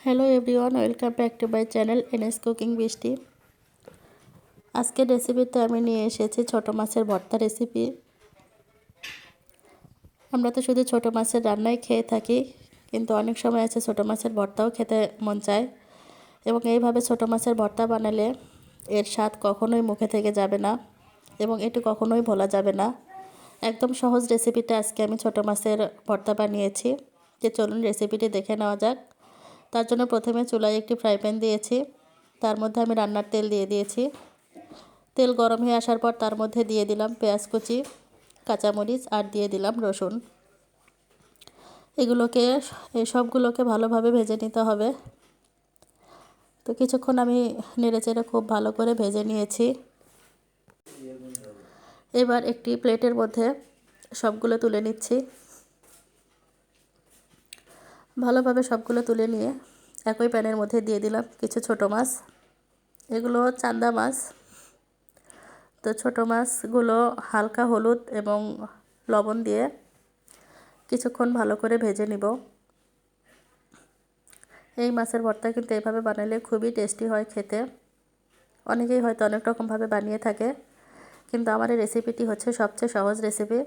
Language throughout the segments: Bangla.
Hello everyone, welcome back to my channel NS cooking বৃষ্টি। আজকের রেসিপিতে আমি নিয়ে এসেছি ছোটো মাছের ভর্তা রেসিপি। আমরা তো শুধু ছোটো মাছের রান্নাই খেয়ে থাকি, কিন্তু অনেক সময় আছে ছোটো মাছের ভর্তাও খেতে মন চায়। এবং এইভাবে ছোটো মাছের ভর্তা বানালে এর স্বাদ কখনোই মুখে থেকে যাবে না এবং এটি কখনোই ভোলা যাবে না। একদম সহজ রেসিপিটা আজকে আমি ছোটো মাছের ভর্তা বানিয়েছি। চলুন রেসিপিটি দেখে নেওয়া যাক। তার জন্য প্রথমে চুলায় একটি ফ্রাই প্যান দিয়েছি, তার মধ্যে আমি রান্নার তেল দিয়ে দিয়েছি। তেল গরম হয়ে আসার পর তার মধ্যে দিয়ে দিলাম পেঁয়াজ কুচি, কাঁচামরিচ আর দিয়ে দিলাম রসুন। এই সবগুলোকে ভালোভাবে ভেজে নিতে হবে। তো কিছুক্ষণ আমি নেড়েচেড়ে খুব ভালো করে ভেজে নিয়েছি। এবার একটি প্লেটের মধ্যে সবগুলো তুলে নিচ্ছি। ভালোভাবে সবগুলো তুলে নিয়ে একই প্যানের মধ্যে দিয়ে দিলাম কিছু ছোটো মাছ। এগুলো চান্দা মাছ। তো ছোটো মাছগুলো হালকা হলুদ এবং লবণ দিয়ে কিছুক্ষণ ভালো করে ভেজে নিব। এই মাছের ভর্তা কিন্তু এইভাবে বানালে খুবই টেস্টি হয় খেতে। অনেকেই হয়তো অনেক রকমভাবে বানিয়ে থাকে, কিন্তু আমার এই রেসিপিটি হচ্ছে সবচেয়ে সহজ রেসিপি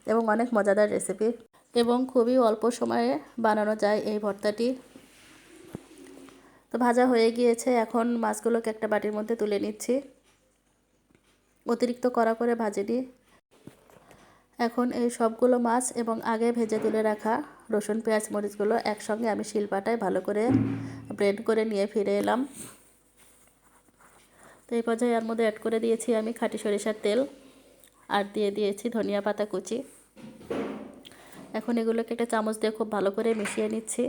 এবং অনেক মজাদার রেসিপি এবং খুবই অল্প সময়ে বানানো যায় এই ভর্তাটি। তো ভাজা হয়ে গিয়েছে, এখন মাছগুলোকে একটা বাটির মধ্যে তুলে নিচ্ছি। অতিরিক্ত কড়া করে ভাজিনি। এখন এই সবগুলো মাছ এবং আগে ভেজে তুলে রাখা রসুন পেঁয়াজ মরিচগুলো একসঙ্গে আমি শিলপাটায় ভালো করে ব্লেন্ড করে নিয়ে ফিরে এলাম। তো এই পর্যায়ে এর মধ্যে অ্যাড করে দিয়েছি আমি খাঁটি সরিষার তেল আর দিয়ে দিয়েছি ধনিয়া পাতা কুচি। এখন এগুলোকে একটা চামচ দিয়ে খুব ভালো করে মিশিয়ে নিচ্ছি।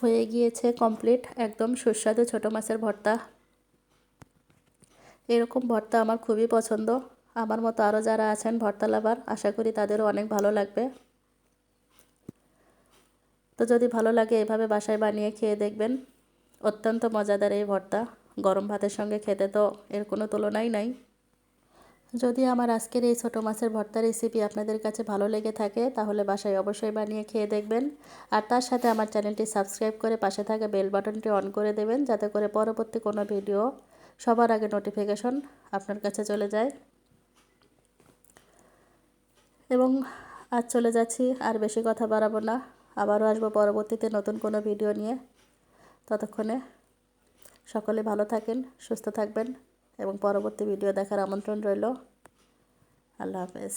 হয়ে গিয়েছে কমপ্লিট একদম সুস্বাদু ছোটো মাছের ভর্তা। এরকম ভর্তা আমার খুবই পছন্দ। আমার মতো আরও যারা আছেন ভর্তা লাভার, আশা করি তাদেরও অনেক ভালো লাগবে। তো যদি ভালো লাগে এভাবে বাসায় বানিয়ে খেয়ে দেখবেন। অত্যন্ত মজাদার এই ভর্তা, গরম ভাতের সঙ্গে খেতে তো এর কোনো তুলনাই নাই। যদি আমার আজকের এই ছোটো মাছের ভর্তা রেসিপি আপনাদের কাছে ভালো লেগে থাকে, তাহলে বাসায় অবশ্যই বানিয়ে খেয়ে দেখবেন। আর তার সাথে আমার চ্যানেলটি সাবস্ক্রাইব করে পাশে থাকা বেল বাটনটি অন করে দেবেন, যাতে করে পরবর্তী কোনো ভিডিও সবার আগে নোটিফিকেশন আপনার কাছে চলে যায়। এবং আজ চলে যাচ্ছি, আর বেশি কথা বাড়াবো না। আবারও আসবো পরবর্তীতে নতুন কোনো ভিডিও নিয়ে। ততক্ষণে সকলে ভালো থাকেন, সুস্থ থাকবেন এবং পরবর্তী ভিডিও দেখার আমন্ত্রণ রইল। আল্লাহ হাফেজ।